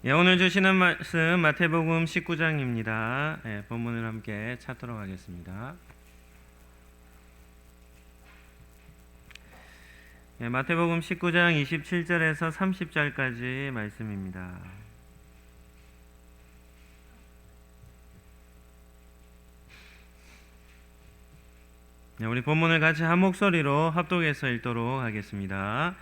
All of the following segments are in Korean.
오늘 주시는 말씀 마태복음 19장입니다. 본문을 함께 찾도록 하겠습니다. 마태복음 19장 27절에서 30절까지 말씀입니다. 우리 본문을 같이 한 목소리로 합독해서 읽도록 하겠습니다.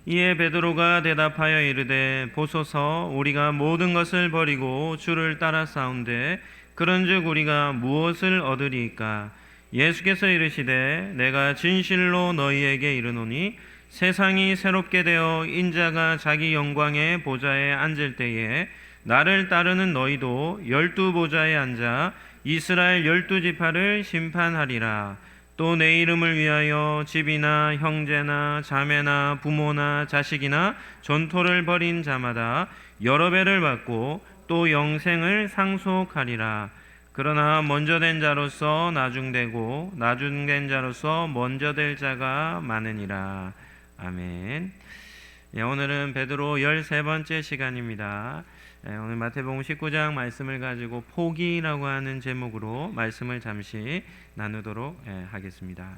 이에 베드로가 대답하여 이르되 보소서, 우리가 모든 것을 버리고 주를 따라 싸운데 그런즉 우리가 무엇을 얻으리이까? 예수께서 이르시되 내가 진실로 너희에게 이르노니 세상이 새롭게 되어 인자가 자기 영광의 보좌에 앉을 때에 나를 따르는 너희도 12보좌에 앉아 이스라엘 12지파를 심판하리라. 또 내 이름을 위하여 집이나 형제나 자매나 부모나 자식이나 전토를 벌인 자마다 여러 배를 받고 또 영생을 상속하리라. 그러나 먼저 된 자로서 나중되고 나중된 자로서 먼저 될 자가 많으니라. 아멘. 오늘은 베드로 13번째 시간입니다. 오늘 마태복음 19장 말씀을 가지고 포기라고 하는 제목으로 말씀을 잠시 나누도록 하겠습니다.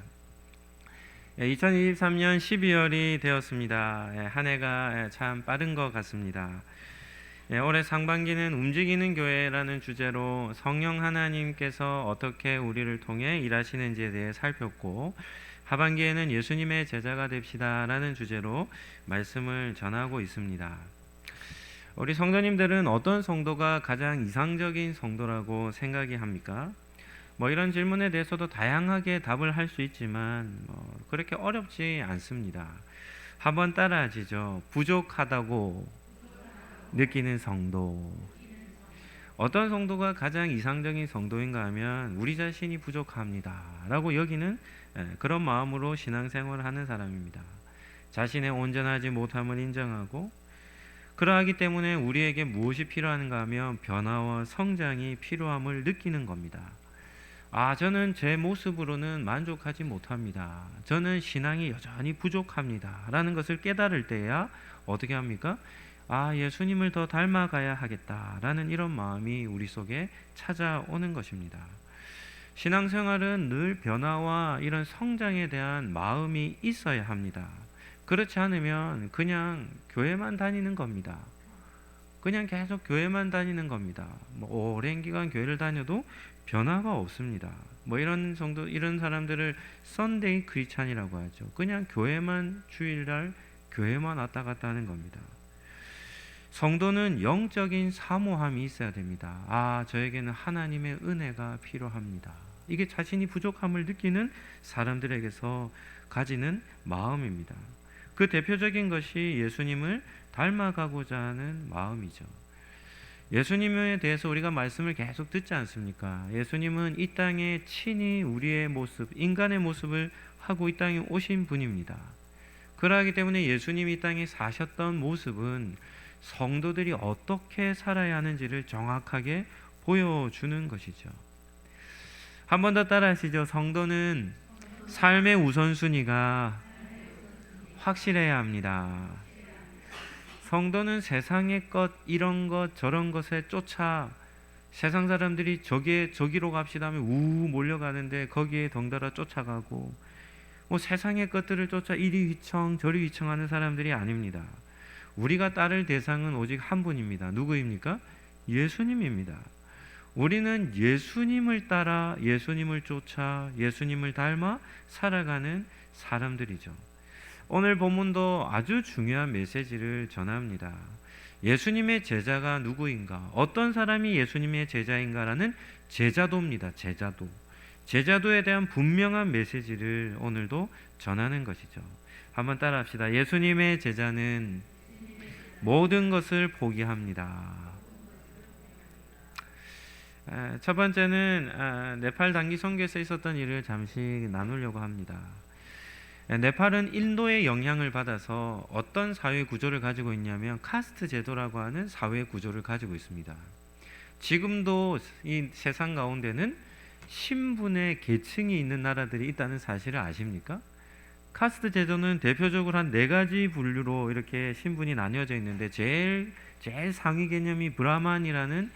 2023년 12월이 되었습니다. 한 해가 참 빠른 것 같습니다. 올해 상반기는 움직이는 교회라는 주제로 성령 하나님께서 어떻게 우리를 통해 일하시는지에 대해 살폈고, 하반기에는 예수님의 제자가 됩시다 라는 주제로 말씀을 전하고 있습니다. 우리 성도님들은 어떤 성도가 가장 이상적인 성도라고 생각이 합니까? 이런 질문에 대해서도 다양하게 답을 할 수 있지만 그렇게 어렵지 않습니다. 한번 따라하시죠. 부족하다고 느끼는 성도. 어떤 성도가 가장 이상적인 성도인가 하면 우리 자신이 부족합니다 라고 여기는 그런 마음으로 신앙생활을 하는 사람입니다. 자신의 온전하지 못함을 인정하고, 그러하기 때문에 우리에게 무엇이 필요한가 하면 변화와 성장이 필요함을 느끼는 겁니다. 저는 제 모습으로는 만족하지 못합니다. 저는 신앙이 여전히 부족합니다 라는 것을 깨달을 때야 어떻게 합니까? 예수님을 더 닮아가야 하겠다라는 이런 마음이 우리 속에 찾아오는 것입니다. 신앙생활은 늘 변화와 이런 성장에 대한 마음이 있어야 합니다. 그렇지 않으면 그냥 교회만 다니는 겁니다. 그냥 계속 교회만 다니는 겁니다. 오랜 기간 교회를 다녀도 변화가 없습니다. 이런 사람들을 썬데이 크리스찬이라고 하죠. 그냥 교회만 주일날 교회만 왔다 갔다 하는 겁니다. 성도는 영적인 사모함이 있어야 됩니다. 저에게는 하나님의 은혜가 필요합니다. 이게 자신이 부족함을 느끼는 사람들에게서 가지는 마음입니다. 그 대표적인 것이 예수님을 닮아가고자 하는 마음이죠. 예수님에 대해서 우리가 말씀을 계속 듣지 않습니까? 예수님은 이 땅에 친히 우리의 모습, 인간의 모습을 하고 이 땅에 오신 분입니다. 그러하기 때문에 예수님이 이 땅에 사셨던 모습은 성도들이 어떻게 살아야 하는지를 정확하게 보여주는 것이죠. 한 번 더 따라하시죠. 성도는 삶의 우선순위가 확실해야 합니다. 성도는 세상의 것, 이런 것, 저런 것에 쫓아 세상 사람들이 저기로 갑시다 하면 몰려가는데 거기에 덩달아 쫓아가고, 세상의 것들을 쫓아 이리 휘청 저리 휘청하는 사람들이 아닙니다. 우리가 따를 대상은 오직 한 분입니다. 누구입니까? 예수님입니다. 우리는 예수님을 따라, 예수님을 쫓아, 예수님을 닮아 살아가는 사람들이죠. 오늘 본문도 아주 중요한 메시지를 전합니다. 예수님의 제자가 누구인가? 어떤 사람이 예수님의 제자인가라는 제자도입니다. 제자도에 대한 분명한 메시지를 오늘도 전하는 것이죠. 한번 따라합시다. 예수님의 제자는 모든 것을 포기합니다. 첫 번째는 네팔 단기 선교에서 있었던 일을 잠시 나누려고 합니다. 네팔은 인도의 영향을 받아서 어떤 사회 구조를 가지고 있냐면 카스트 제도라고 하는 사회 구조를 가지고 있습니다. 지금도 이 세상 가운데는 신분의 계층이 있는 나라들이 있다는 사실을 아십니까? 카스트 제도는 대표적으로 한 4가지 분류로 이렇게 신분이 나뉘어져 있는데 제일 제일 상위 개념이 브라만이라는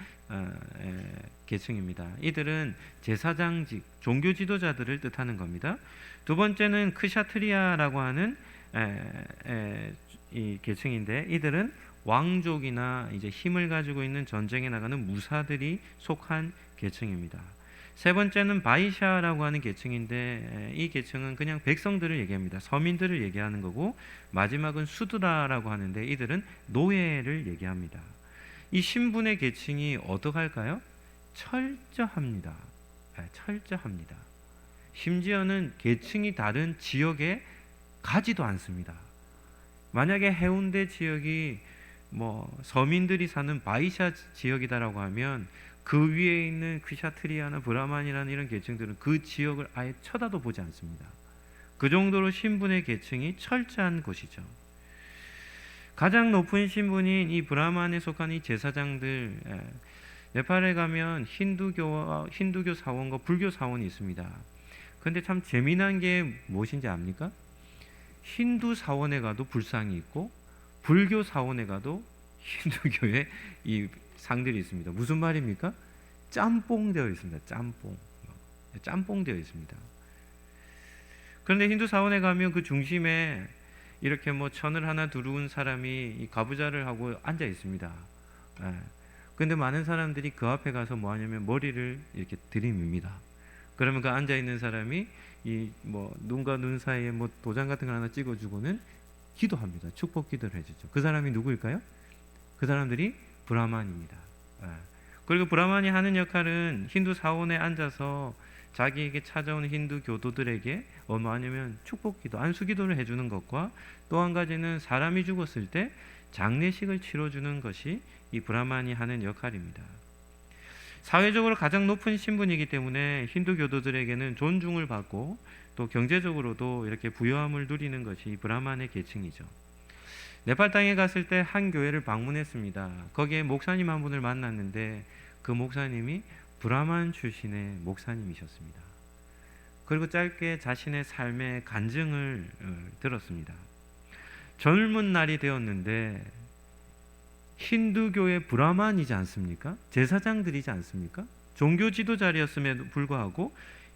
계층입니다. 이들은 제사장직, 종교 지도자들을 뜻하는 겁니다. 두 번째는 크샤트리아라고 하는 이 계층인데, 이들은 왕족이나 이제 힘을 가지고 있는 전쟁에 나가는 무사들이 속한 계층입니다. 세 번째는 바이샤라고 하는 계층인데, 이 계층은 그냥 백성들을 얘기합니다. 서민들을 얘기하는 거고, 마지막은 수드라라고 하는데, 이들은 노예를 얘기합니다. 이 신분의 계층이 어떻게 할까요? 철저합니다. 철저합니다. 심지어는 계층이 다른 지역에 가지도 않습니다. 만약에 해운대 지역이 뭐 서민들이 사는 바이샤 지역이다라고 하면 그 위에 있는 크샤트리아나 브라만이라는 이런 계층들은 그 지역을 아예 쳐다도 보지 않습니다. 그 정도로 신분의 계층이 철저한 곳이죠. 가장 높은 신분인 이 브라만에 속한 이 제사장들, 네팔에 가면 힌두교 사원과 불교 사원이 있습니다. 근데 참 재미난 게 무엇인지 압니까? 힌두 사원에 가도 불상이 있고 불교 사원에 가도 힌두교의 이 상들이 있습니다. 무슨 말입니까? 짬뽕 되어 있습니다. 짬뽕 되어 있습니다. 그런데 힌두 사원에 가면 그 중심에 이렇게 뭐 천을 하나 두른 사람이 이 가부좌를 하고 앉아 있습니다. 그런데 많은 사람들이 그 앞에 가서 뭐 하냐면 머리를 이렇게 들이밉니다. 그러면 그 앉아 있는 사람이 이 뭐 눈과 눈 사이에 뭐 도장 같은 걸 하나 찍어주고는 기도합니다. 축복 기도를 해주죠. 그 사람이 누구일까요? 그 사람들이 브라만입니다. 그리고 브라만이 하는 역할은 힌두 사원에 앉아서 자기에게 찾아오는 힌두 교도들에게 뭐 하냐면 축복 기도, 안수 기도를 해주는 것과 또 한 가지는 사람이 죽었을 때 장례식을 치러주는 것이 이 브라만이 하는 역할입니다. 사회적으로 가장 높은 신분이기 때문에 힌두 교도들에게는 존중을 받고 또 경제적으로도 이렇게 부유함을 누리는 것이 브라만의 계층이죠. 네팔 땅에 갔을 때 한 교회를 방문했습니다. 거기에 목사님 한 분을 만났는데 그 목사님이 브라만 출신의 목사님이셨습니다. 그리고 짧게 자신의 삶의 간증을 들었습니다. 젊은 날이 되었는데 힌두교의 브라만이지 않습니까? 제사장들이지 않습니까? 종교 지도자리였음에도 불구하고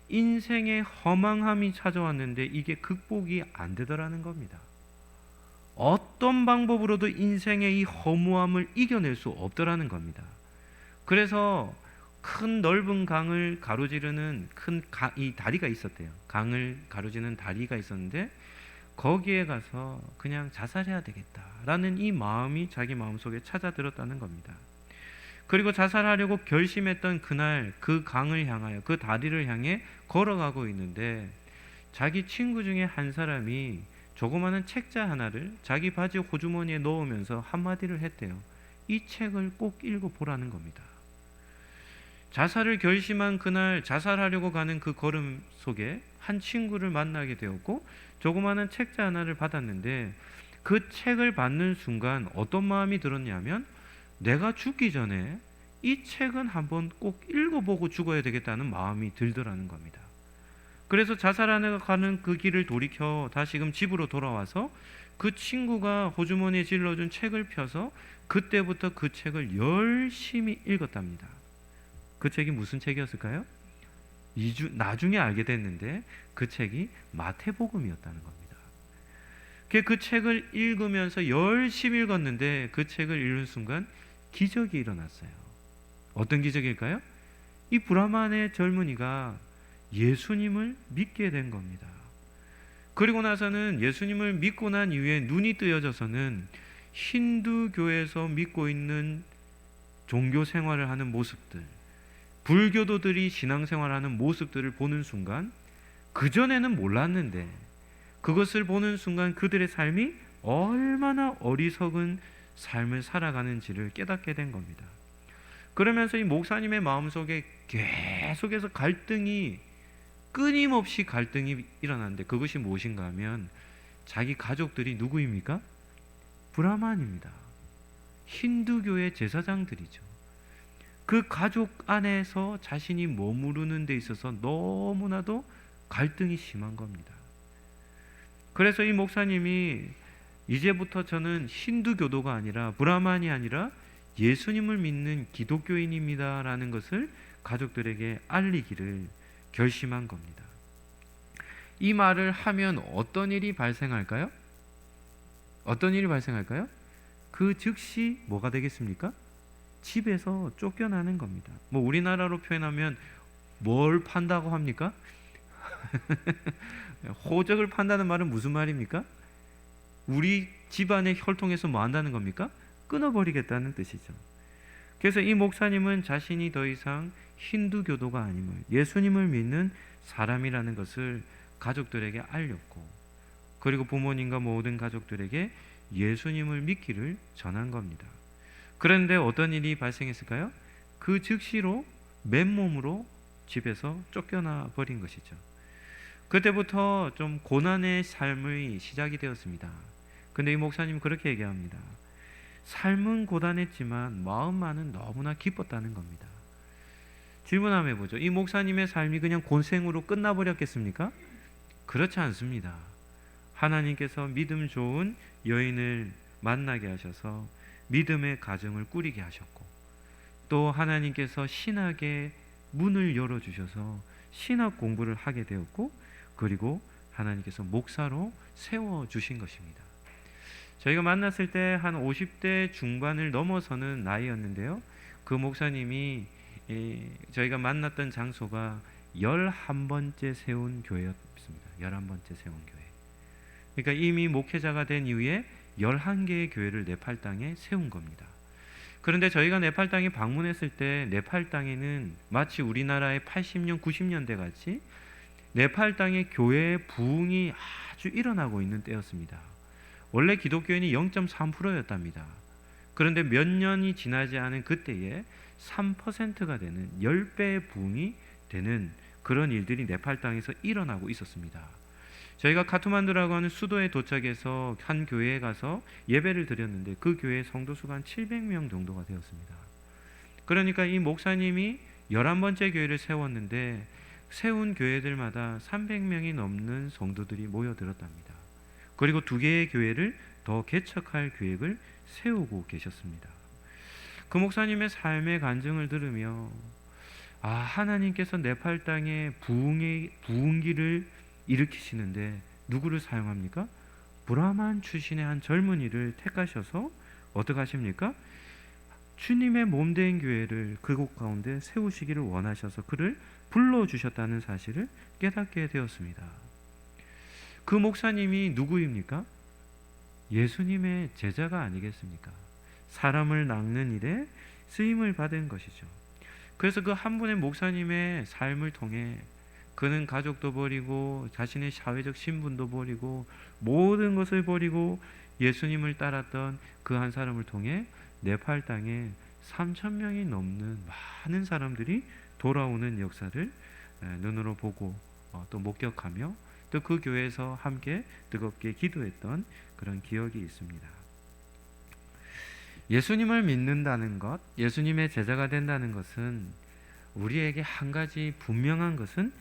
인생의 허망함이 찾아왔는데 이게 극복이 안 되더라는 겁니다. 어떤 방법으로도 인생의 이 허무함을 이겨낼 수 없더라는 겁니다. 그래서 큰 넓은 강을 가로지르는 이 다리가 있었대요. 강을 가로지르는 다리가 있었는데 거기에 가서 그냥 자살해야 되겠다라는 이 마음이 자기 마음속에 찾아들었다는 겁니다. 그리고 자살하려고 결심했던 그날 그 강을 향하여, 그 다리를 향해 걸어가고 있는데 자기 친구 중에 한 사람이 조그마한 책자 하나를 자기 바지 호주머니에 넣으면서 한마디를 했대요. 이 책을 꼭 읽어보라는 겁니다. 자살을 결심한 그날 자살하려고 가는 그 걸음 속에 한 친구를 만나게 되었고 조그마한 책자 하나를 받았는데 그 책을 받는 순간 어떤 마음이 들었냐면 내가 죽기 전에 이 책은 한번 꼭 읽어보고 죽어야 되겠다는 마음이 들더라는 겁니다. 그래서 자살하러 가는 그 길을 돌이켜 다시금 집으로 돌아와서 그 친구가 호주머니에 질러준 책을 펴서 그때부터 그 책을 열심히 읽었답니다. 그 책이 무슨 책이었을까요? 나중에 알게 됐는데 그 책이 마태복음이었다는 겁니다. 그 책을 읽으면서 열심히 읽었는데 그 책을 읽는 순간 기적이 일어났어요. 어떤 기적일까요? 이 브라만의 젊은이가 예수님을 믿게 된 겁니다. 그리고 나서는 예수님을 믿고 난 이후에 눈이 뜨여져서는 힌두교에서 믿고 있는 종교 생활을 하는 모습들, 불교도들이 신앙생활하는 모습들을 보는 순간 그전에는 몰랐는데 그것을 보는 순간 그들의 삶이 얼마나 어리석은 삶을 살아가는지를 깨닫게 된 겁니다. 그러면서 이 목사님의 마음속에 계속해서 끊임없이 갈등이 일어나는데 그것이 무엇인가 하면 자기 가족들이 누구입니까? 브라만입니다. 힌두교의 제사장들이죠. 그 가족 안에서 자신이 머무르는 데 있어서 너무나도 갈등이 심한 겁니다. 그래서 이 목사님이 이제부터 저는 힌두교도가 아니라 브라만이 아니라 예수님을 믿는 기독교인입니다 라는 것을 가족들에게 알리기를 결심한 겁니다. 이 말을 하면 어떤 일이 발생할까요? 어떤 일이 발생할까요? 그 즉시 뭐가 되겠습니까? 집에서 쫓겨나는 겁니다. 뭐 우리나라로 표현하면 뭘 판다고 합니까? 호적을 판다는 말은 무슨 말입니까? 우리 집안의 혈통에서 뭐 한다는 겁니까? 끊어버리겠다는 뜻이죠. 그래서 이 목사님은 자신이 더 이상 힌두교도가 아님을, 예수님을 믿는 사람이라는 것을 가족들에게 알렸고, 그리고 부모님과 모든 가족들에게 예수님을 믿기를 전한 겁니다. 그런데 어떤 일이 발생했을까요? 그 즉시로 맨몸으로 집에서 쫓겨나 버린 것이죠. 그때부터 좀 고난의 삶의 시작이 되었습니다. 근데 이 목사님은 그렇게 얘기합니다. 삶은 고단했지만 마음만은 너무나 기뻤다는 겁니다. 질문 한번 해보죠. 이 목사님의 삶이 그냥 고생으로 끝나버렸겠습니까? 그렇지 않습니다. 하나님께서 믿음 좋은 여인을 만나게 하셔서 믿음의 가정을 꾸리게 하셨고, 또 하나님께서 신학의 문을 열어주셔서 신학 공부를 하게 되었고, 그리고 하나님께서 목사로 세워주신 것입니다. 저희가 만났을 때 한 50대 중반을 넘어서는 나이였는데요, 그 목사님이 저희가 만났던 장소가 11번째 세운 교회였습니다. 11번째 세운 교회. 그러니까 이미 목회자가 된 이후에 11개의 교회를 네팔 땅에 세운 겁니다. 그런데 저희가 네팔 땅에 방문했을 때 네팔 땅에는 마치 우리나라의 80년, 90년대 같이 네팔 땅의 교회의 부흥이 아주 일어나고 있는 때였습니다. 원래 기독교인이 0.3%였답니다. 그런데 몇 년이 지나지 않은 그때에 3%가 되는 10배의 부흥이 되는 그런 일들이 네팔 땅에서 일어나고 있었습니다. 저희가 카트만두라고 하는 수도에 도착해서 한 교회에 가서 예배를 드렸는데 그 교회의 성도수가 한 700명 정도가 되었습니다. 그러니까 이 목사님이 11번째 교회를 세웠는데 세운 교회들마다 300명이 넘는 성도들이 모여들었답니다. 그리고 2개의 교회를 더 개척할 계획을 세우고 계셨습니다. 그 목사님의 삶의 간증을 들으며 하나님께서 네팔 땅에 부흥기를 일으키시는데 누구를 사용합니까? 브라만 출신의 한 젊은이를 택하셔서 어떻게 하십니까? 주님의 몸된 교회를 그곳 가운데 세우시기를 원하셔서 그를 불러주셨다는 사실을 깨닫게 되었습니다. 그 목사님이 누구입니까? 예수님의 제자가 아니겠습니까? 사람을 낚는 일에 쓰임을 받은 것이죠. 그래서 그 한 분의 목사님의 삶을 통해 그는 가족도 버리고 자신의 사회적 신분도 버리고 모든 것을 버리고 예수님을 따랐던 그 한 사람을 통해 네팔 땅에 3,000명이 넘는 많은 사람들이 돌아오는 역사를 눈으로 보고 또 목격하며 또 그 교회에서 함께 뜨겁게 기도했던 그런 기억이 있습니다. 예수님을 믿는다는 것, 예수님의 제자가 된다는 것은 우리에게 한 가지 분명한 것은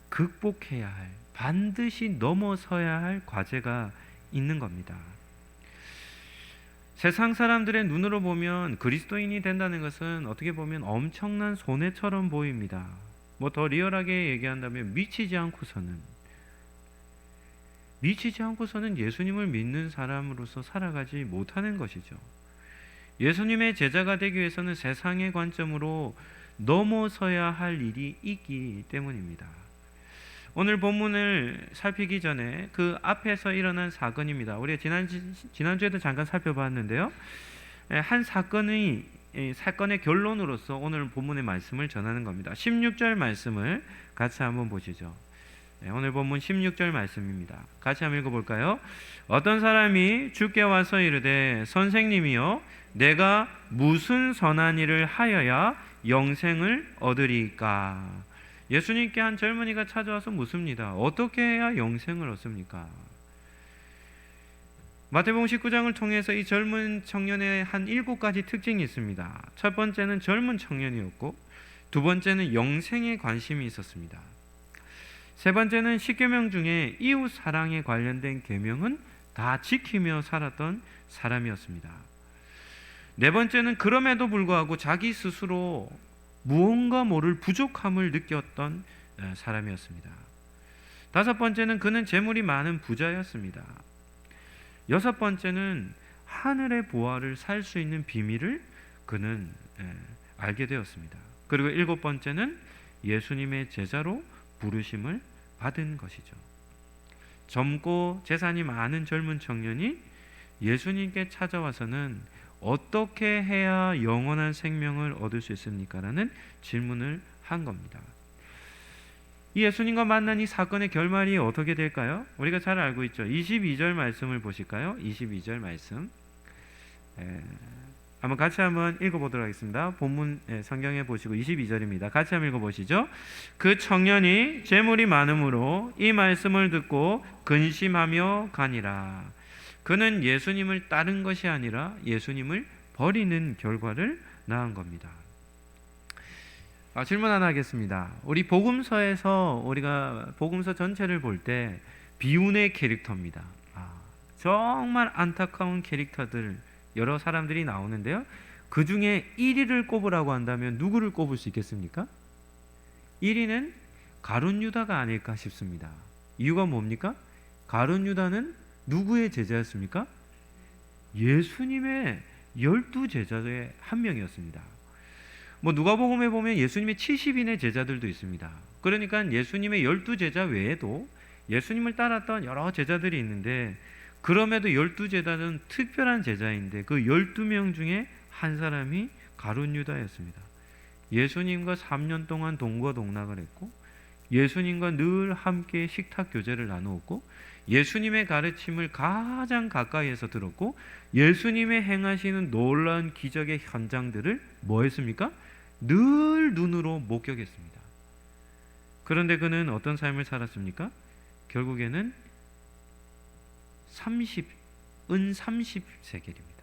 극복해야 할, 반드시 넘어서야 할 과제가 있는 겁니다. 세상 사람들의 눈으로 보면 그리스도인이 된다는 것은 어떻게 보면 엄청난 손해처럼 보입니다. 뭐 더 리얼하게 얘기한다면 미치지 않고서는 예수님을 믿는 사람으로서 살아가지 못하는 것이죠. 예수님의 제자가 되기 위해서는 세상의 관점으로 넘어서야 할 일이 있기 때문입니다. 오늘 본문을 살피기 전에 그 앞에서 일어난 사건입니다. 우리가 지난주에도 잠깐 살펴봤는데요, 한 사건의 결론으로서 오늘 본문의 말씀을 전하는 겁니다. 16절 말씀을 같이 한번 보시죠. 오늘 본문 16절 말씀입니다. 같이 한번 읽어볼까요? 어떤 사람이 주께 와서 이르되 선생님이여 내가 무슨 선한 일을 하여야 영생을 얻으리까? 예수님께 한 젊은이가 찾아와서 묻습니다. 어떻게 해야 영생을 얻습니까? 마태복음 19장을 통해서 이 젊은 청년의 한 7가지 특징이 있습니다. 첫 번째는 젊은 청년이었고, 두 번째는 영생에 관심이 있었습니다. 세 번째는 10계명 중에 이웃 사랑에 관련된 계명은 다 지키며 살았던 사람이었습니다. 네 번째는 그럼에도 불구하고 자기 스스로 무언가 모를 부족함을 느꼈던 사람이었습니다. 다섯 번째는 그는 재물이 많은 부자였습니다. 여섯 번째는 하늘의 보화를 살 수 있는 비밀을 그는 알게 되었습니다. 그리고 일곱 번째는 예수님의 제자로 부르심을 받은 것이죠. 젊고 재산이 많은 젊은 청년이 예수님께 찾아와서는 어떻게 해야 영원한 생명을 얻을 수 있습니까? 라는 질문을 한 겁니다. 이 예수님과 만난 이 사건의 결말이 어떻게 될까요? 우리가 잘 알고 있죠. 22절 말씀을 보실까요? 22절 말씀. 같이 한번 읽어보도록 하겠습니다. 본문 성경에 보시고 22절입니다. 같이 한번 읽어보시죠. 그 청년이 재물이 많음으로 이 말씀을 듣고 근심하며 가니라. 그는 예수님을 따른 것이 아니라 예수님을 버리는 결과를 낳은 겁니다. 질문 하나 하겠습니다. 우리 복음서에서 우리가 복음서 전체를 볼 때 비운의 캐릭터입니다. 정말 안타까운 캐릭터들 여러 사람들이 나오는데요. 그 중에 1위를 꼽으라고 한다면 누구를 꼽을 수 있겠습니까? 1위는 가룟 유다가 아닐까 싶습니다. 이유가 뭡니까? 가룟 유다는 누구의 제자였습니까? 예수님의 12제자의 한 명이었습니다. 누가복음에 보면 예수님의 70인의 제자들도 있습니다. 그러니까 예수님의 12제자 외에도 예수님을 따랐던 여러 제자들이 있는데, 그럼에도 12제자는 특별한 제자인데 그 12명 중에 한 사람이 가룟 유다였습니다. 예수님과 3년 동안 동거동락을 했고 예수님과 늘 함께 식탁 교제를 나누었고 예수님의 가르침을 가장 가까이에서 들었고 예수님의 행하시는 놀라운 기적의 현장들을 뭐 했습니까? 늘 눈으로 목격했습니다. 그런데 그는 어떤 삶을 살았습니까? 결국에는 은 30세겔입니다.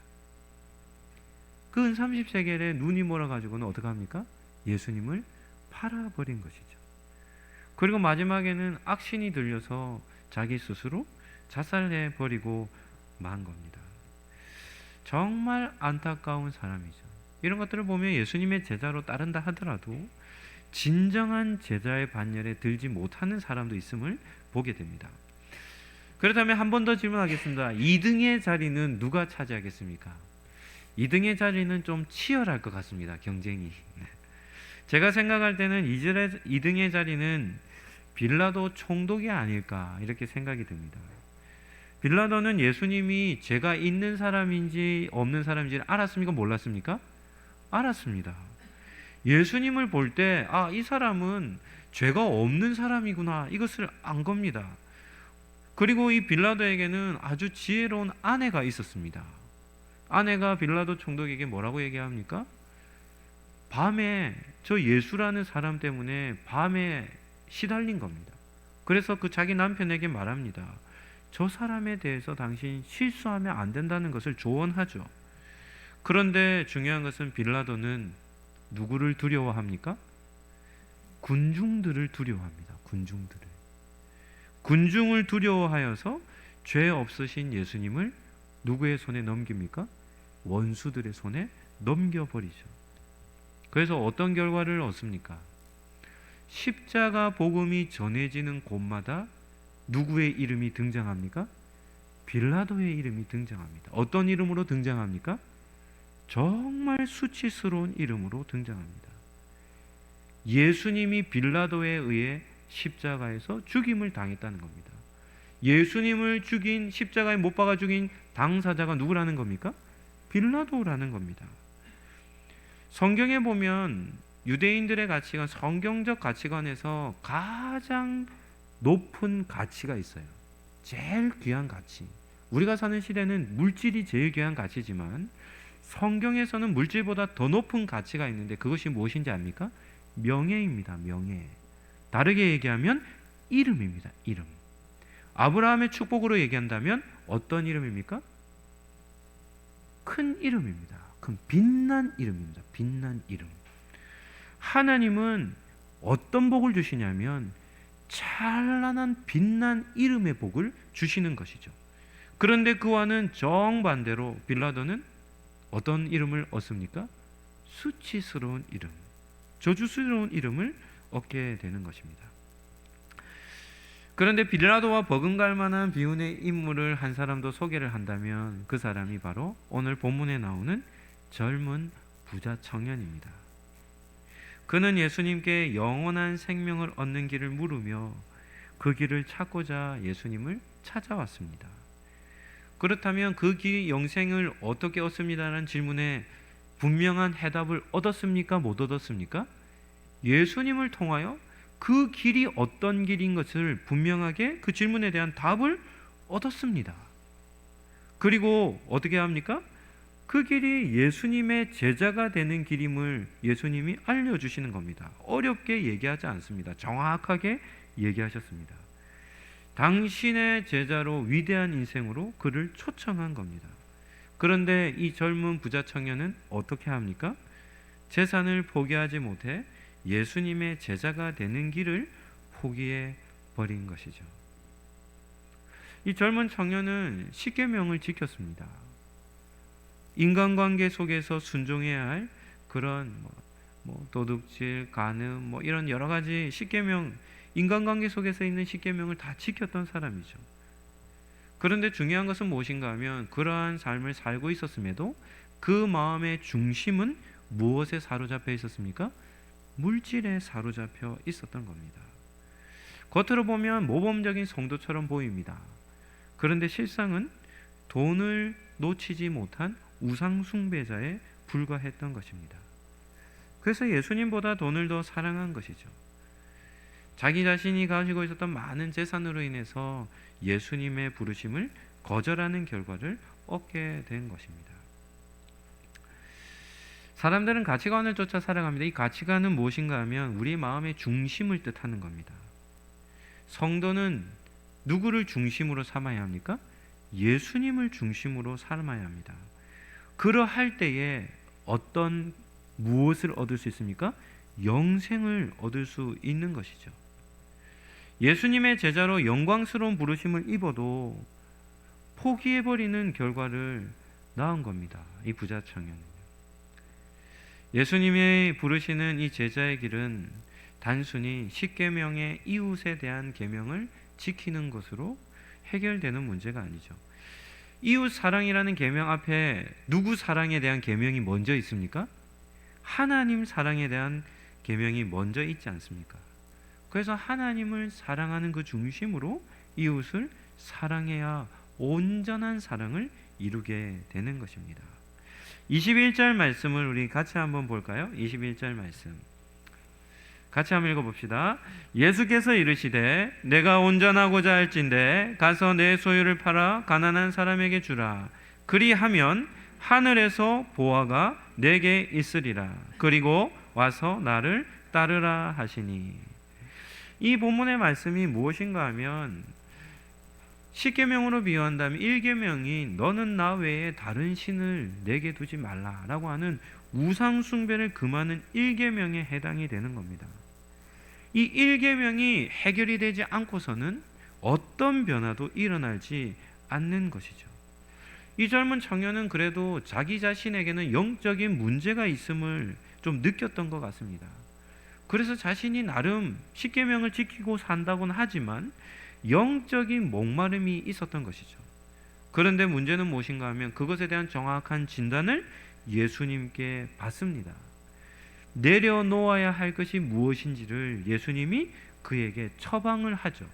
그 은 30세겔에 눈이 몰아가지고는 어떻게 합니까? 예수님을 팔아버린 것이죠. 그리고 마지막에는 악신이 들려서 자기 스스로 자살해버리고 만 겁니다. 정말 안타까운 사람이죠. 이런 것들을 보면 예수님의 제자로 따른다 하더라도 진정한 제자의 반열에 들지 못하는 사람도 있음을 보게 됩니다. 그렇다면 한 번 더 질문하겠습니다. 2등의 자리는 누가 차지하겠습니까? 2등의 자리는 좀 치열할 것 같습니다. 경쟁이. 제가 생각할 때는 2등의 자리는 빌라도 총독이 아닐까 이렇게 생각이 듭니다. 빌라도는 예수님이 죄가 있는 사람인지 없는 사람인지를 알았습니까? 몰랐습니까? 알았습니다. 예수님을 볼 때 이 사람은 죄가 없는 사람이구나 이것을 안 겁니다. 그리고 이 빌라도에게는 아주 지혜로운 아내가 있었습니다. 아내가 빌라도 총독에게 뭐라고 얘기합니까? 밤에 저 예수라는 사람 때문에 밤에 시달린 겁니다. 그래서 그 자기 남편에게 말합니다. 저 사람에 대해서 당신 실수하면 안 된다는 것을 조언하죠. 그런데 중요한 것은 빌라도는 누구를 두려워합니까? 군중들을 두려워합니다. 군중을 두려워하여서 죄 없으신 예수님을 누구의 손에 넘깁니까? 원수들의 손에 넘겨버리죠. 그래서 어떤 결과를 얻습니까? 십자가 복음이 전해지는 곳마다 누구의 이름이 등장합니까? 빌라도의 이름이 등장합니다. 어떤 이름으로 등장합니까? 정말 수치스러운 이름으로 등장합니다. 예수님이 빌라도에 의해 십자가에서 죽임을 당했다는 겁니다. 예수님을 죽인, 십자가에 못 박아 죽인 당사자가 누구라는 겁니까? 빌라도라는 겁니다. 성경에 보면 유대인들의 가치관, 성경적 가치관에서 가장 높은 가치가 있어요. 제일 귀한 가치. 우리가 사는 시대는 물질이 제일 귀한 가치지만 성경에서는 물질보다 더 높은 가치가 있는데 그것이 무엇인지 압니까? 명예입니다. 명예. 다르게 얘기하면 이름입니다. 이름. 아브라함의 축복으로 얘기한다면 어떤 이름입니까? 큰 이름입니다. 큰 빛난 이름입니다. 빛난 이름. 하나님은 어떤 복을 주시냐면 찬란한 빛난 이름의 복을 주시는 것이죠. 그런데 그와는 정반대로 빌라도는 어떤 이름을 얻습니까? 수치스러운 이름, 저주스러운 이름을 얻게 되는 것입니다. 그런데 빌라도와 버금갈 만한 비운의 인물을 한 사람도 소개를 한다면 그 사람이 바로 오늘 본문에 나오는 젊은 부자 청년입니다. 그는 예수님께 영원한 생명을 얻는 길을 물으며 그 길을 찾고자 예수님을 찾아왔습니다. 그렇다면 그 길 영생을 어떻게 얻습니다라는 질문에 분명한 해답을 얻었습니까? 못 얻었습니까? 예수님을 통하여 그 길이 어떤 길인 것을 분명하게 그 질문에 대한 답을 얻었습니다. 그리고 어떻게 합니까? 그 길이 예수님의 제자가 되는 길임을 예수님이 알려주시는 겁니다. 어렵게 얘기하지 않습니다. 정확하게 얘기하셨습니다. 당신의 제자로 위대한 인생으로 그를 초청한 겁니다. 그런데 이 젊은 부자 청년은 어떻게 합니까? 재산을 포기하지 못해 예수님의 제자가 되는 길을 포기해 버린 것이죠. 이 젊은 청년은 십계명을 지켰습니다. 인간관계 속에서 순종해야 할 그런 도둑질, 간음, 이런 여러 가지 십계명, 인간관계 속에서 있는 십계명을 다 지켰던 사람이죠. 그런데 중요한 것은 무엇인가 하면 그러한 삶을 살고 있었음에도 그 마음의 중심은 무엇에 사로잡혀 있었습니까? 물질에 사로잡혀 있었던 겁니다. 겉으로 보면 모범적인 성도처럼 보입니다. 그런데 실상은 돈을 놓치지 못한 우상숭배자에 불과했던 것입니다. 그래서 예수님보다 돈을 더 사랑한 것이죠. 자기 자신이 가지고 있었던 많은 재산으로 인해서 예수님의 부르심을 거절하는 결과를 얻게 된 것입니다. 사람들은 가치관을 쫓아 살아갑니다. 이 가치관은 무엇인가 하면 우리 마음의 중심을 뜻하는 겁니다. 성도는 누구를 중심으로 삼아야 합니까? 예수님을 중심으로 삼아야 합니다. 그러할 때에 무엇을 얻을 수 있습니까? 영생을 얻을 수 있는 것이죠. 예수님의 제자로 영광스러운 부르심을 입어도 포기해버리는 결과를 낳은 겁니다. 이 부자 청년은. 예수님의 부르시는 이 제자의 길은 단순히 십계명의 이웃에 대한 계명을 지키는 것으로 해결되는 문제가 아니죠. 이웃 사랑이라는 계명 앞에 누구 사랑에 대한 계명이 먼저 있습니까? 하나님 사랑에 대한 계명이 먼저 있지 않습니까? 그래서 하나님을 사랑하는 그 중심으로 이웃을 사랑해야 온전한 사랑을 이루게 되는 것입니다. 21절 말씀을 우리 같이 한번 볼까요? 21절 말씀 같이 한번 읽어봅시다. 예수께서 이르시되 내가 온전하고자 할진대 가서 내 소유를 팔아 가난한 사람에게 주라. 그리하면 하늘에서 보화가 내게 있으리라. 그리고 와서 나를 따르라 하시니. 이 본문의 말씀이 무엇인가 하면 십계명으로 비유한다면 1계명이 너는 나 외에 다른 신을 내게 두지 말라라고 하는 우상 숭배를 금하는 1계명에 해당이 되는 겁니다. 이 1계명이 해결이 되지 않고서는 어떤 변화도 일어나지 않는 것이죠. 이 젊은 청년은 그래도 자기 자신에게는 영적인 문제가 있음을 좀 느꼈던 것 같습니다. 그래서 자신이 나름 십계명을 지키고 산다고는 하지만 영적인 목마름이 있었던 것이죠. 그런데 문제는 무엇인가 하면 그것에 대한 정확한 진단을 예수님께 받습니다. 내려놓아야 할 것이 무엇인지를 예수님이 그에게 처방을 하죠.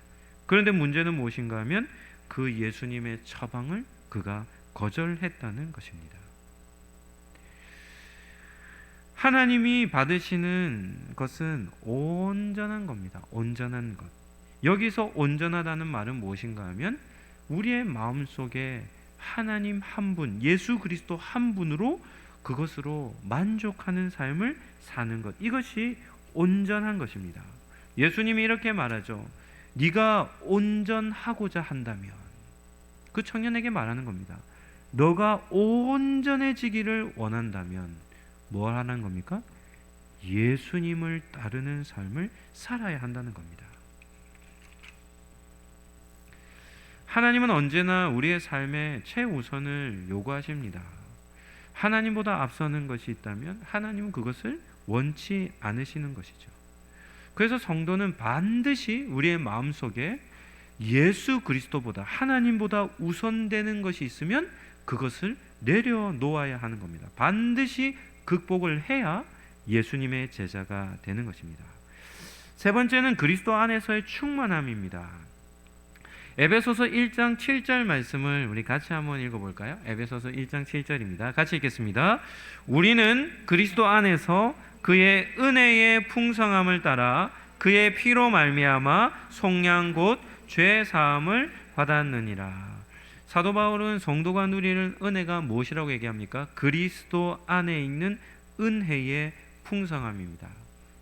그런데 문제는 무엇인가 하면 그 예수님의 처방을 그가 거절했다는 것입니다. 하나님이 받으시는 것은 온전한 겁니다. 온전한 것. 여기서 온전하다는 말은 무엇인가 하면 우리의 마음속에 하나님 한 분, 예수 그리스도 한 분으로 그것으로 만족하는 삶을 사는 것. 이것이 온전한 것입니다. 예수님이 이렇게 말하죠. 네가 온전하고자 한다면, 그 청년에게 말하는 겁니다. 너가 온전해지기를 원한다면 뭘 하는 겁니까? 예수님을 따르는 삶을 살아야 한다는 겁니다. 하나님은 언제나 우리의 삶에 최우선을 요구하십니다. 하나님보다 앞서는 것이 있다면 하나님은 그것을 원치 않으시는 것이죠. 그래서 성도는 반드시 우리의 마음속에 예수 그리스도보다, 하나님보다 우선되는 것이 있으면 그것을 내려놓아야 하는 겁니다. 반드시 극복을 해야 예수님의 제자가 되는 것입니다. 세 번째는 그리스도 안에서의 충만함입니다. 에베소서 1장 7절 말씀을 우리 같이 한번 읽어볼까요? 에베소서 1장 7절입니다. 같이 읽겠습니다. 우리는 그리스도 안에서 그의 은혜의 풍성함을 따라 그의 피로 말미암아 속량 곧 죄 사함을 받았느니라. 사도 바울은 성도가 누리는 은혜가 무엇이라고 얘기합니까? 그리스도 안에 있는 은혜의 풍성함입니다.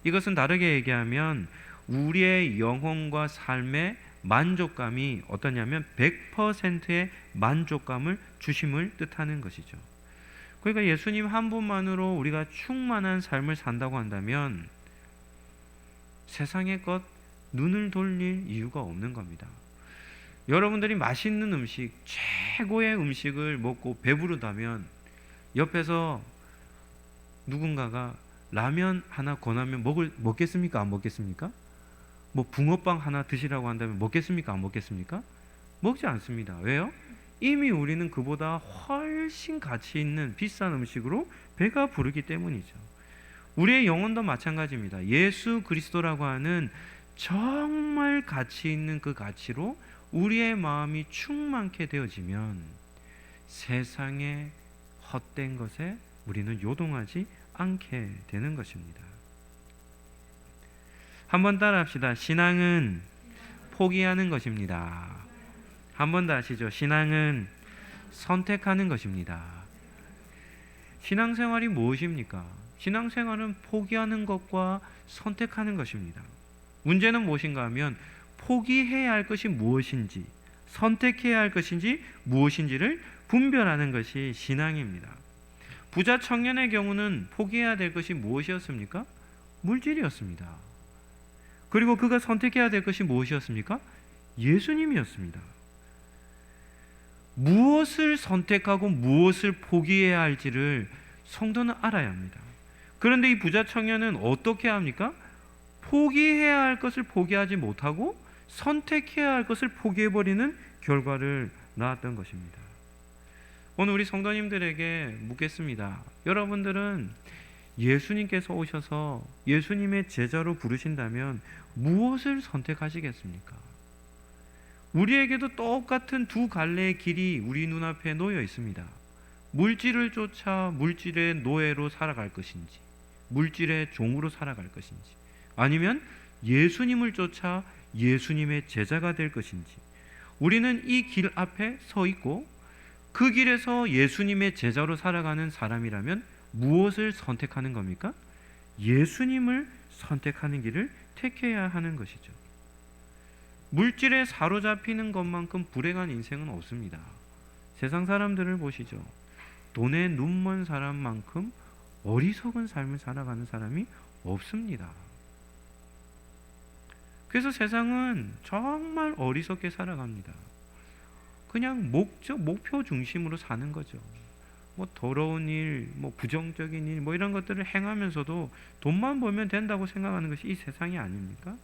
이것은 다르게 얘기하면 우리의 영혼과 삶의 만족감이 어떠냐면 100%의 만족감을 주심을 뜻하는 것이죠. 그러니까 예수님 한 분만으로 우리가 충만한 삶을 산다고 한다면 세상의 것 눈을 돌릴 이유가 없는 겁니다. 여러분들이 맛있는 음식, 최고의 음식을 먹고 배부르다면 옆에서 누군가가 라면 하나 권하면 먹겠습니까? 안 먹겠습니까? 뭐 붕어빵 하나 드시라고 한다면 먹겠습니까? 안 먹겠습니까? 먹지 않습니다. 왜요? 이미 우리는 그보다 훨씬 가치 있는 비싼 음식으로 배가 부르기 때문이죠. 우리의 영혼도 마찬가지입니다. 예수 그리스도라고 하는 정말 가치 있는 그 가치로 우리의 마음이 충만케 되어지면 세상의 헛된 것에 우리는 요동하지 않게 되는 것입니다. 한번 따라 합시다. 신앙은 포기하는 것입니다. 한 번 더 하시죠. 신앙은 선택하는 것입니다. 신앙생활이 무엇입니까? 신앙생활은 포기하는 것과 선택하는 것입니다. 문제는 무엇인가 하면 포기해야 할 것이 무엇인지, 선택해야 할 것인지 무엇인지를 분별하는 것이 신앙입니다. 부자 청년의 경우는 포기해야 될 것이 무엇이었습니까? 물질이었습니다. 그리고 그가 선택해야 될 것이 무엇이었습니까? 예수님이었습니다. 무엇을 선택하고 무엇을 포기해야 할지를 성도는 알아야 합니다. 그런데 이 부자 청년은 어떻게 합니까? 포기해야 할 것을 포기하지 못하고 선택해야 할 것을 포기해버리는 결과를 낳았던 것입니다. 오늘 우리 성도님들에게 묻겠습니다. 여러분들은 예수님께서 오셔서 예수님의 제자로 부르신다면 무엇을 선택하시겠습니까? 우리에게도 똑같은 두 갈래의 길이 우리 눈앞에 놓여 있습니다. 물질을 쫓아 물질의 노예로 살아갈 것인지, 물질의 종으로 살아갈 것인지, 아니면 예수님을 쫓아 예수님의 제자가 될 것인지. 우리는 이 길 앞에 서 있고 그 길에서 예수님의 제자로 살아가는 사람이라면 무엇을 선택하는 겁니까? 예수님을 선택하는 길을 택해야 하는 것이죠. 물질에 사로잡히는 것만큼 불행한 인생은 없습니다. 세상 사람들을 보시죠. 돈에 눈먼 사람만큼 어리석은 삶을 살아가는 사람이 없습니다. 그래서 세상은 정말 어리석게 살아갑니다. 그냥 목표 중심으로 사는 거죠. 뭐 더러운 일, 뭐 부정적인 일, 뭐 이런 것들을 행하면서도 돈만 벌면 된다고 생각하는 것이 이 세상이 아닙니까?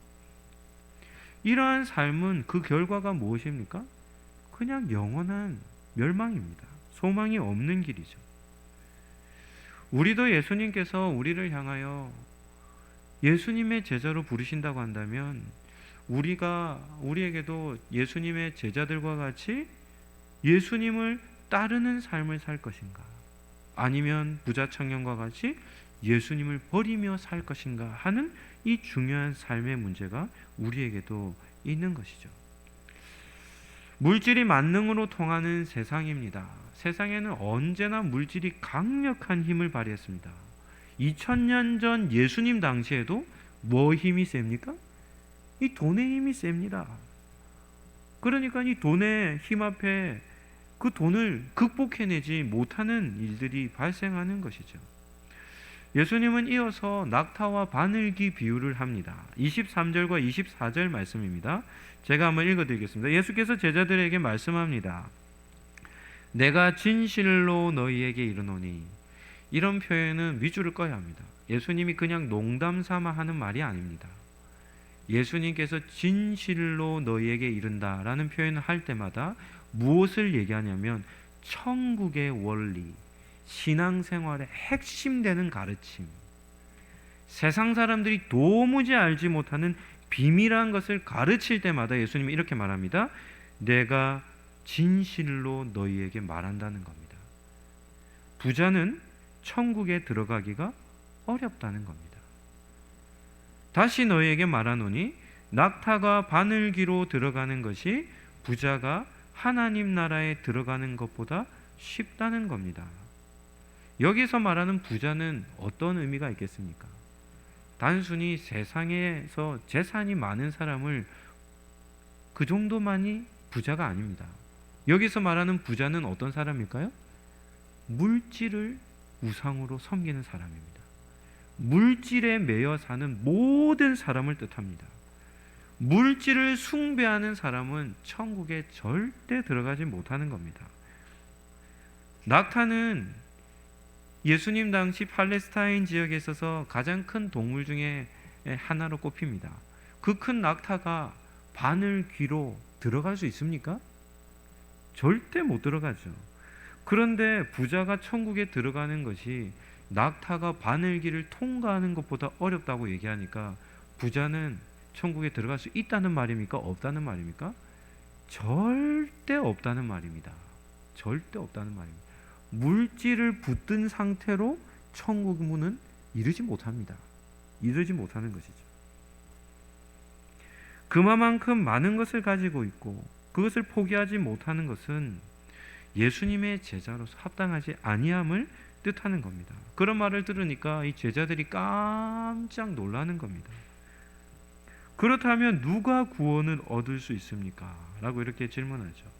이러한 삶은 그 결과가 무엇입니까? 그냥 영원한 멸망입니다. 소망이 없는 길이죠. 우리도 예수님께서 우리를 향하여 예수님의 제자로 부르신다고 한다면 우리에게도 예수님의 제자들과 같이 예수님을 따르는 삶을 살 것인가? 아니면 부자 청년과 같이 예수님을 버리며 살 것인가 하는 이 중요한 삶의 문제가 우리에게도 있는 것이죠. 물질이 만능으로 통하는 세상입니다. 세상에는 언제나 물질이 강력한 힘을 발휘했습니다. 2000년 전 예수님 당시에도 뭐 힘이 셉니까? 이 돈의 힘이 셉니다. 그러니까 이 돈의 힘 앞에 그 돈을 극복해내지 못하는 일들이 발생하는 것이죠. 예수님은 이어서 낙타와 바늘기 비유를 합니다. 23절과 24절 말씀입니다. 제가 한번 읽어드리겠습니다. 예수께서 제자들에게 말씀합니다. 내가 진실로 너희에게 이르노니. 이런 표현은 밑줄을 꺼야 합니다. 예수님이 그냥 농담 삼아 하는 말이 아닙니다. 예수님께서 진실로 너희에게 이른다라는 표현을 할 때마다 무엇을 얘기하냐면 천국의 원리, 신앙생활의 핵심되는 가르침, 세상 사람들이 도무지 알지 못하는 비밀한 것을 가르칠 때마다 예수님이 이렇게 말합니다. 내가 진실로 너희에게 말한다는 겁니다. 부자는 천국에 들어가기가 어렵다는 겁니다. 다시 너희에게 말하노니 낙타가 바늘기로 들어가는 것이 부자가 하나님 나라에 들어가는 것보다 쉽다는 겁니다. 여기서 말하는 부자는 어떤 의미가 있겠습니까? 단순히 세상에서 재산이 많은 사람을 그 정도만이 부자가 아닙니다. 여기서 말하는 부자는 어떤 사람일까요? 물질을 우상으로 섬기는 사람입니다. 물질에 매여 사는 모든 사람을 뜻합니다. 물질을 숭배하는 사람은 천국에 절대 들어가지 못하는 겁니다. 낙타는 예수님 당시 팔레스타인 지역에 있어서 가장 큰 동물 중에 하나로 꼽힙니다. 그 큰 낙타가 바늘 귀로 들어갈 수 있습니까? 절대 못 들어가죠. 그런데 부자가 천국에 들어가는 것이 낙타가 바늘길을 통과하는 것보다 어렵다고 얘기하니까 부자는 천국에 들어갈 수 있다는 말입니까? 없다는 말입니까? 절대 없다는 말입니다. 절대 없다는 말입니다. 물질을 붙든 상태로 천국 문은 이르지 못합니다. 이르지 못하는 것이죠. 그만큼 많은 것을 가지고 있고 그것을 포기하지 못하는 것은 예수님의 제자로서 합당하지 아니함을 뜻하는 겁니다. 그런 말을 들으니까 이 제자들이 깜짝 놀라는 겁니다. 그렇다면 누가 구원을 얻을 수 있습니까? 라고 이렇게 질문하죠.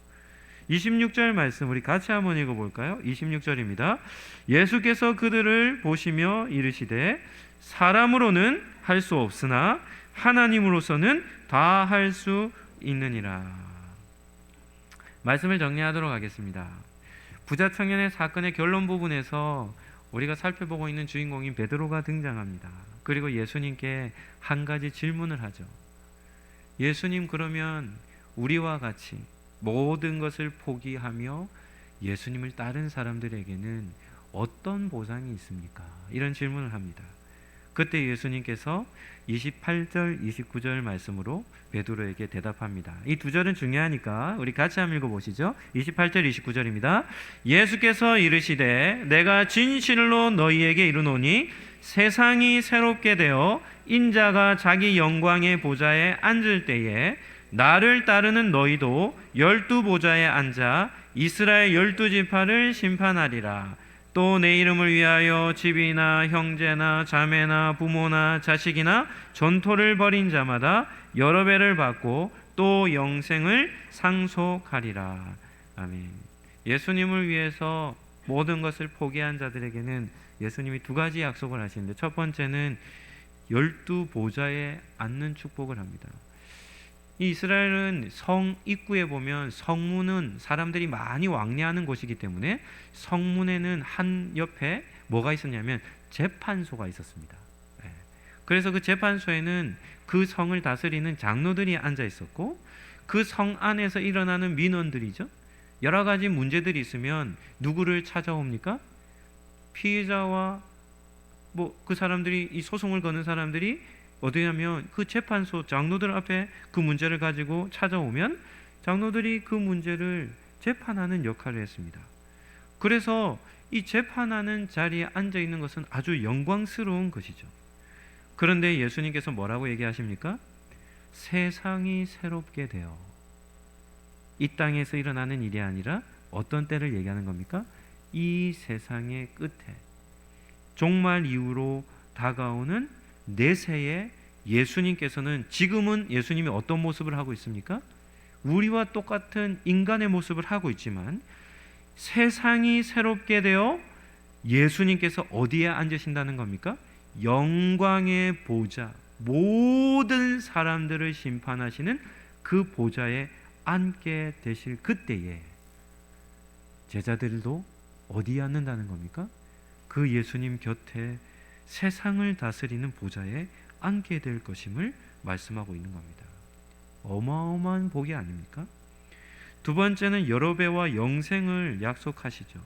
26절 말씀 우리 같이 한번 읽어볼까요? 26절입니다. 예수께서 그들을 보시며 이르시되 사람으로는 할 수 없으나 하나님으로서는 다 할 수 있느니라. 말씀을 정리하도록 하겠습니다. 부자 청년의 사건의 결론 부분에서 우리가 살펴보고 있는 주인공인 베드로가 등장합니다. 그리고 예수님께 한 가지 질문을 하죠. 예수님, 그러면 우리와 같이 모든 것을 포기하며 예수님을 따른 사람들에게는 어떤 보상이 있습니까? 이런 질문을 합니다. 그때 예수님께서 28절, 29절 말씀으로 베드로에게 대답합니다. 이 두 절은 중요하니까 우리 같이 한번 읽어보시죠. 28절, 29절입니다. 예수께서 이르시되 내가 진실로 너희에게 이르노니 세상이 새롭게 되어 인자가 자기 영광의 보좌에 앉을 때에 나를 따르는 너희도 12보좌에 앉아 이스라엘 12지파를 심판하리라. 또 내 이름을 위하여 집이나 형제나 자매나 부모나 자식이나 전토를 벌인 자마다 여러 배를 받고 또 영생을 상속하리라. 아멘. 예수님을 위해서 모든 것을 포기한 자들에게는 예수님이 두 가지 약속을 하시는데, 첫 번째는 12보좌에 앉는 축복을 합니다. 이 이스라엘은 성 입구에 보면 성문은 사람들이 많이 왕래하는 곳이기 때문에 성문에는 한 옆에 뭐가 있었냐면 재판소가 있었습니다. 그래서 그 재판소에는 그 성을 다스리는 장로들이 앉아 있었고, 그 성 안에서 일어나는 민원들이죠. 여러 가지 문제들이 있으면 누구를 찾아옵니까? 피해자와 그 사람들이, 이 소송을 거는 사람들이 어디냐면 그 재판소 장로들 앞에 그 문제를 가지고 찾아오면 장로들이 그 문제를 재판하는 역할을 했습니다. 그래서 이 재판하는 자리에 앉아 있는 것은 아주 영광스러운 것이죠. 그런데 예수님께서 뭐라고 얘기하십니까? 세상이 새롭게 되어, 이 땅에서 일어나는 일이 아니라 어떤 때를 얘기하는 겁니까? 이 세상의 끝에 종말 이후로 다가오는 내세에 예수님께서는, 지금은 예수님이 어떤 모습을 하고 있습니까? 우리와 똑같은 인간의 모습을 하고 있지만 세상이 새롭게 되어 예수님께서 어디에 앉으신다는 겁니까? 영광의 보좌, 모든 사람들을 심판하시는 그 보좌에 앉게 되실 그때에 제자들도 어디에 앉는다는 겁니까? 그 예수님 곁에 세상을 다스리는 보좌에 앉게 될 것임을 말씀하고 있는 겁니다. 어마어마한 복이 아닙니까? 두 번째는 여러 배와 영생을 약속하시죠.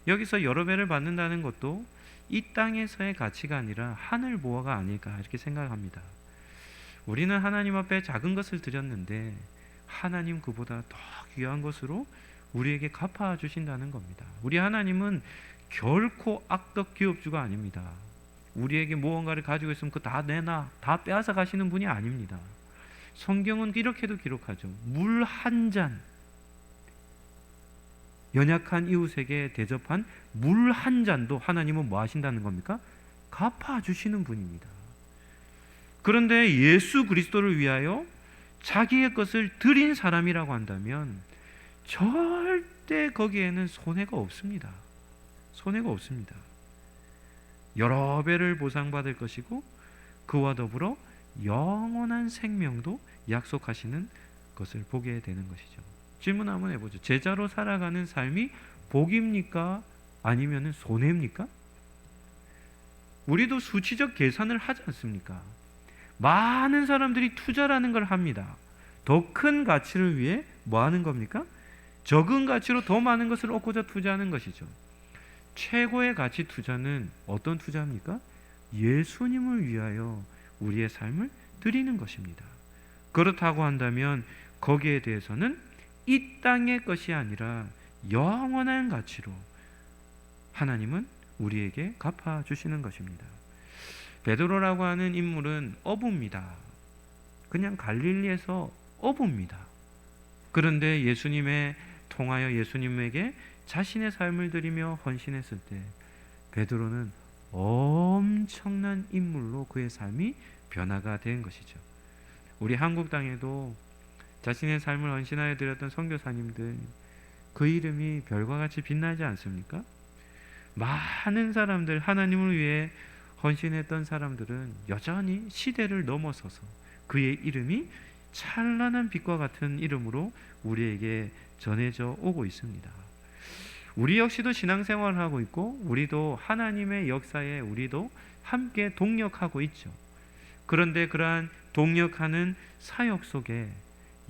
여기서 여러 배를 받는다는 것도 이 땅에서의 가치가 아니라 하늘 보화가 아닐까 이렇게 생각합니다. 우리는 하나님 앞에 작은 것을 드렸는데 하나님 그보다 더 귀한 것으로 우리에게 갚아주신다는 겁니다. 우리 하나님은 결코 악덕 기업주가 아닙니다. 우리에게 무언가를 가지고 있으면 그거 다 내놔, 다 빼앗아 가시는 분이 아닙니다. 성경은 이렇게도 기록하죠. 물 한 잔, 연약한 이웃에게 대접한 물 한 잔도 하나님은 뭐 하신다는 겁니까? 갚아주시는 분입니다. 그런데 예수 그리스도를 위하여 자기의 것을 드린 사람이라고 한다면 절대 거기에는 손해가 없습니다. 손해가 없습니다. 여러 배를 보상받을 것이고 그와 더불어 영원한 생명도 약속하시는 것을 보게 되는 것이죠. 질문 한번 해보죠. 제자로 살아가는 삶이 복입니까? 아니면 손해입니까? 우리도 수치적 계산을 하지 않습니까? 많은 사람들이 투자라는 걸 합니다. 더 큰 가치를 위해 뭐 하는 겁니까? 적은 가치로 더 많은 것을 얻고자 투자하는 것이죠. 최고의 가치 투자는 어떤 투자입니까? 예수님을 위하여 우리의 삶을 드리는 것입니다. 그렇다고 한다면 거기에 대해서는 이 땅의 것이 아니라 영원한 가치로 하나님은 우리에게 갚아주시는 것입니다. 베드로라고 하는 인물은 어부입니다. 그냥 갈릴리에서 어부입니다. 그런데 예수님의 통하여 예수님에게 자신의 삶을 드리며 헌신했을 때 베드로는 엄청난 인물로 그의 삶이 변화가 된 것이죠. 우리 한국 땅에도 자신의 삶을 헌신하여 드렸던 선교사님들, 그 이름이 별과 같이 빛나지 않습니까? 많은 사람들, 하나님을 위해 헌신했던 사람들은 여전히 시대를 넘어서서 그의 이름이 찬란한 빛과 같은 이름으로 우리에게 전해져 오고 있습니다. 우리 역시도 신앙생활을 하고 있고 우리도 하나님의 역사에 우리도 함께 동력하고 있죠. 그런데 그러한 동력하는 사역 속에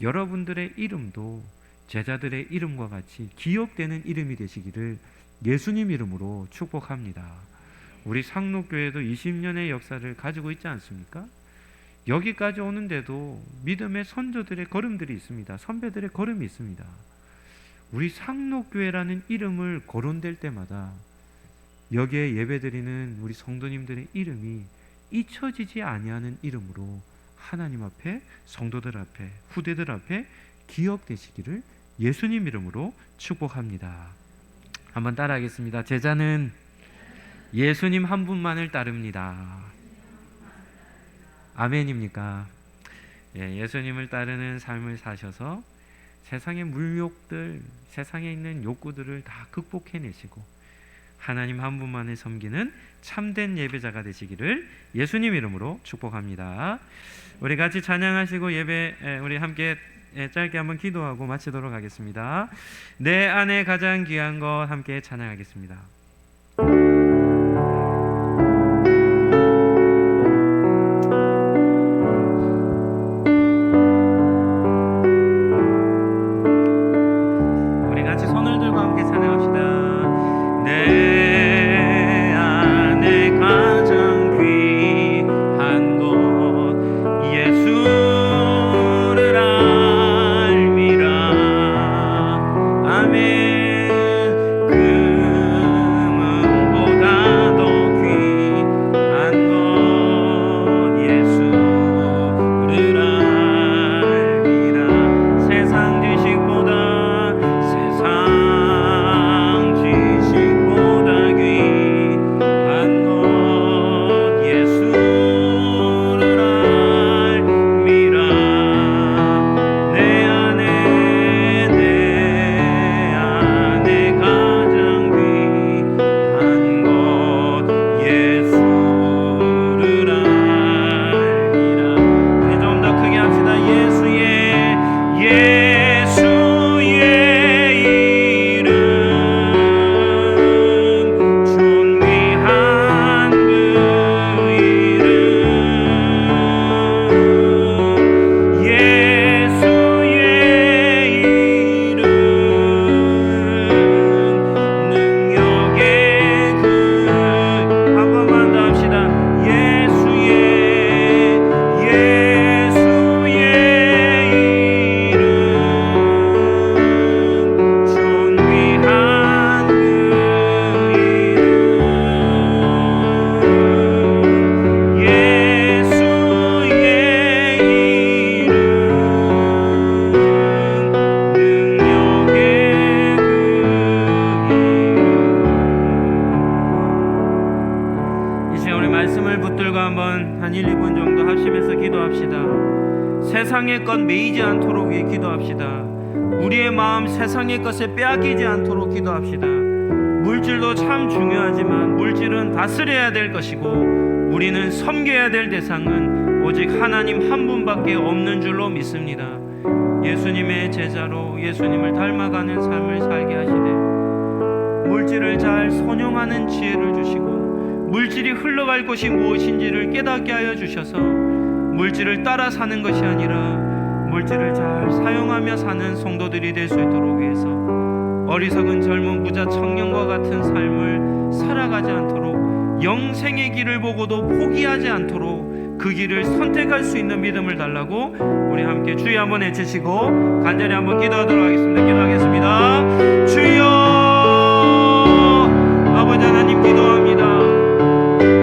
여러분들의 이름도 제자들의 이름과 같이 기억되는 이름이 되시기를 예수님 이름으로 축복합니다. 우리 상록교회도 20년의 역사를 가지고 있지 않습니까? 여기까지 오는데도 믿음의 선조들의 걸음들이 있습니다. 선배들의 걸음이 있습니다. 우리 상록교회라는 이름을 거론될 때마다 여기에 예배드리는 우리 성도님들의 이름이 잊혀지지 아니하는 이름으로 하나님 앞에, 성도들 앞에, 후대들 앞에 기억되시기를 예수님 이름으로 축복합니다. 한번 따라하겠습니다. 제자는 예수님 한 분만을 따릅니다. 아멘입니까? 예수님을 따르는 삶을 사셔서 세상의 물욕들, 세상에 있는 욕구들을 다 극복해내시고 하나님 한 분만을 섬기는 참된 예배자가 되시기를 예수님 이름으로 축복합니다. 우리 같이 찬양하시고 예배 우리 함께 짧게 한번 기도하고 마치도록 하겠습니다. 내 안에 가장 귀한 것 함께 찬양하겠습니다. 우리 같이 손을 들고 함께 찬양합시다. 내 안에 가장 귀한 것 예수를 알미라. 아멘. 세상의 것 매이지 않도록 위해 기도합시다. 우리의 마음 세상의 것에 빼앗기지 않도록 기도합시다. 물질도 참 중요하지만 물질은 다스려야 될 것이고 우리는 섬겨야 될 대상은 오직 하나님 한 분밖에 없는 줄로 믿습니다. 예수님의 제자로 예수님을 닮아가는 삶을 살게 하시되 물질을 잘 선용하는 지혜를 주시고 물질이 흘러갈 곳이 무엇인지를 깨닫게 하여 주셔서 물질을 따라 사는 것이 아니라 물질을 잘 사용하며 사는 성도들이 될 수 있도록 위해서 어리석은 젊은 부자 청년과 같은 삶을 살아가지 않도록 영생의 길을 보고도 포기하지 않도록 그 길을 선택할 수 있는 믿음을 달라고 우리 함께 주여 한번 외치시고 간절히 한번 기도하도록 하겠습니다. 기도하겠습니다. 주여, 아버지 하나님 기도합니다.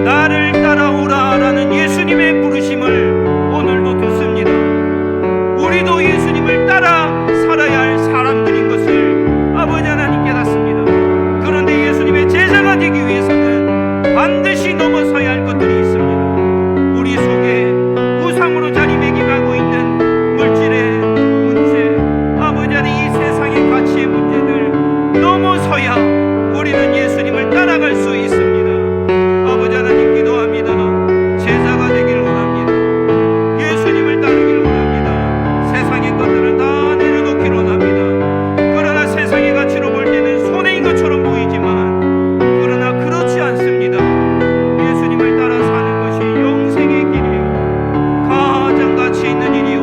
나를 따라오라 라는 예수님의 부르심을 오늘도 듣습니다. 우리도 예수님을 따라 살아야 할 사람들인 것을 아버지 하나님 깨닫습니다. 그런데 예수님의 제자가 되기 위해서는 반드시 넘어서야 할 것들이 있습니다. 우리 속에 우상으로 자리매김하고 있는 물질의 문제, 아버지 하나님 이 세상의 가치의 문제들 넘어서야 우리는 예수님을 따라갈 수 있습니다. 아버지 하나님 기도합니다. 제자가 되기를 원합니다. 예수님을 따르기를 원합니다. 세상의 것들을 다 내려놓기를 원합니다. 그러나 세상의 가치로 볼 때는 손해인 것처럼 보이지만 그러나 그렇지 않습니다. 예수님을 따라 사는 것이 영생의 길이요 가장 가치 있는 일이요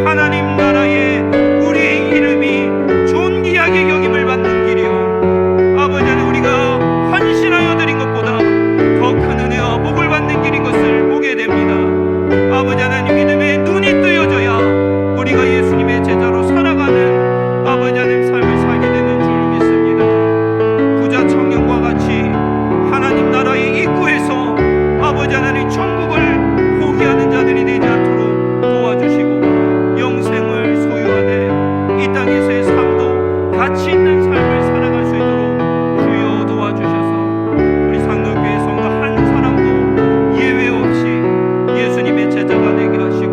하나님 나라에 우리의 이름이 존귀하게 여김을 받는 길이요 아버지 하나님 우리가 헌신하여 드린 것보다 더 큰 은혜와 복을 받는 길인 것을 보게 됩니다. 아버지 하나님 믿음의 눈이 뜨여져야 우리가 예수님의 제자로 살아가는 아버지 하나님 삶을 살게 되는 줄 믿습니다. 부자 청년과 같이 하나님 나라의 입구에서 아버지 하나님 천국을 포기하는 자들이 되지 않도록 도와주시고 영생을 소유하되 이 땅에서의 삶도 가치 있는 삶을 살아갈 수 있도록 주여 도와주셔서 우리 상록교회 성도 한 사람도 예외 없이 예수님의 제자가 되게 하시고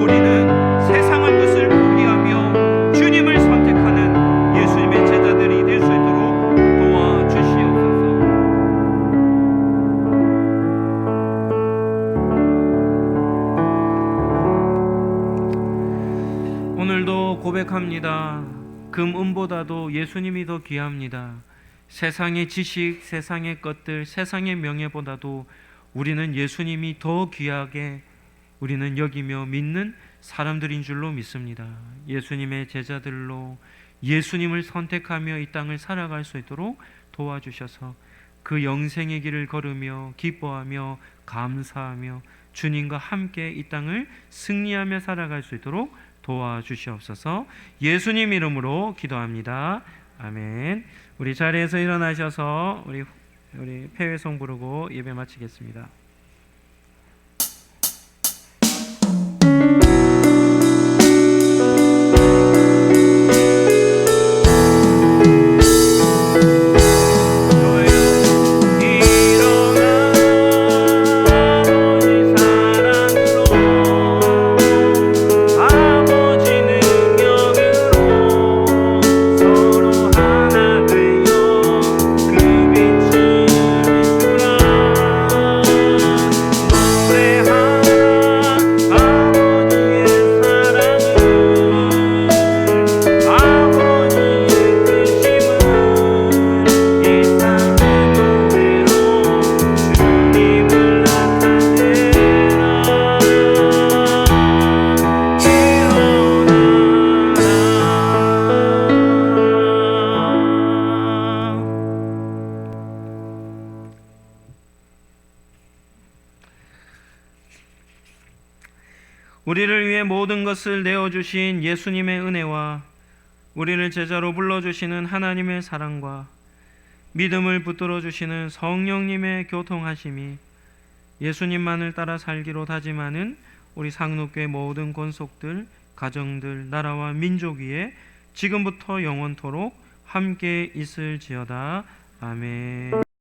우리는 세상의 것을 포기하며 주님을 선택하는 예수님의 제자들이 될 수 있도록 도와주시옵소서. 오늘도 고백합니다. 금은보다도 예수님이 더 귀합니다. 세상의 지식, 세상의 것들, 세상의 명예보다도 우리는 예수님이 더 귀하게 우리는 여기며 믿는 사람들인 줄로 믿습니다. 예수님의 제자들로 예수님을 선택하며 이 땅을 살아갈 수 있도록 도와주셔서 그 영생의 길을 걸으며 기뻐하며 감사하며 주님과 함께 이 땅을 승리하며 살아갈 수 있도록 도와주시옵소서. 예수님 이름으로 기도합니다. 아멘. 우리 자리에서 일어나셔서 우리 폐회송 부르고 예배 마치겠습니다. 우리를 위해 모든 것을 내어주신 예수님의 은혜와 우리를 제자로 불러주시는 하나님의 사랑과 믿음을 붙들어 주시는 성령님의 교통하심이 예수님만을 따라 살기로 다짐하는 우리 상록교회 모든 권속들, 가정들, 나라와 민족 위에 지금부터 영원토록 함께 있을지어다. 아멘.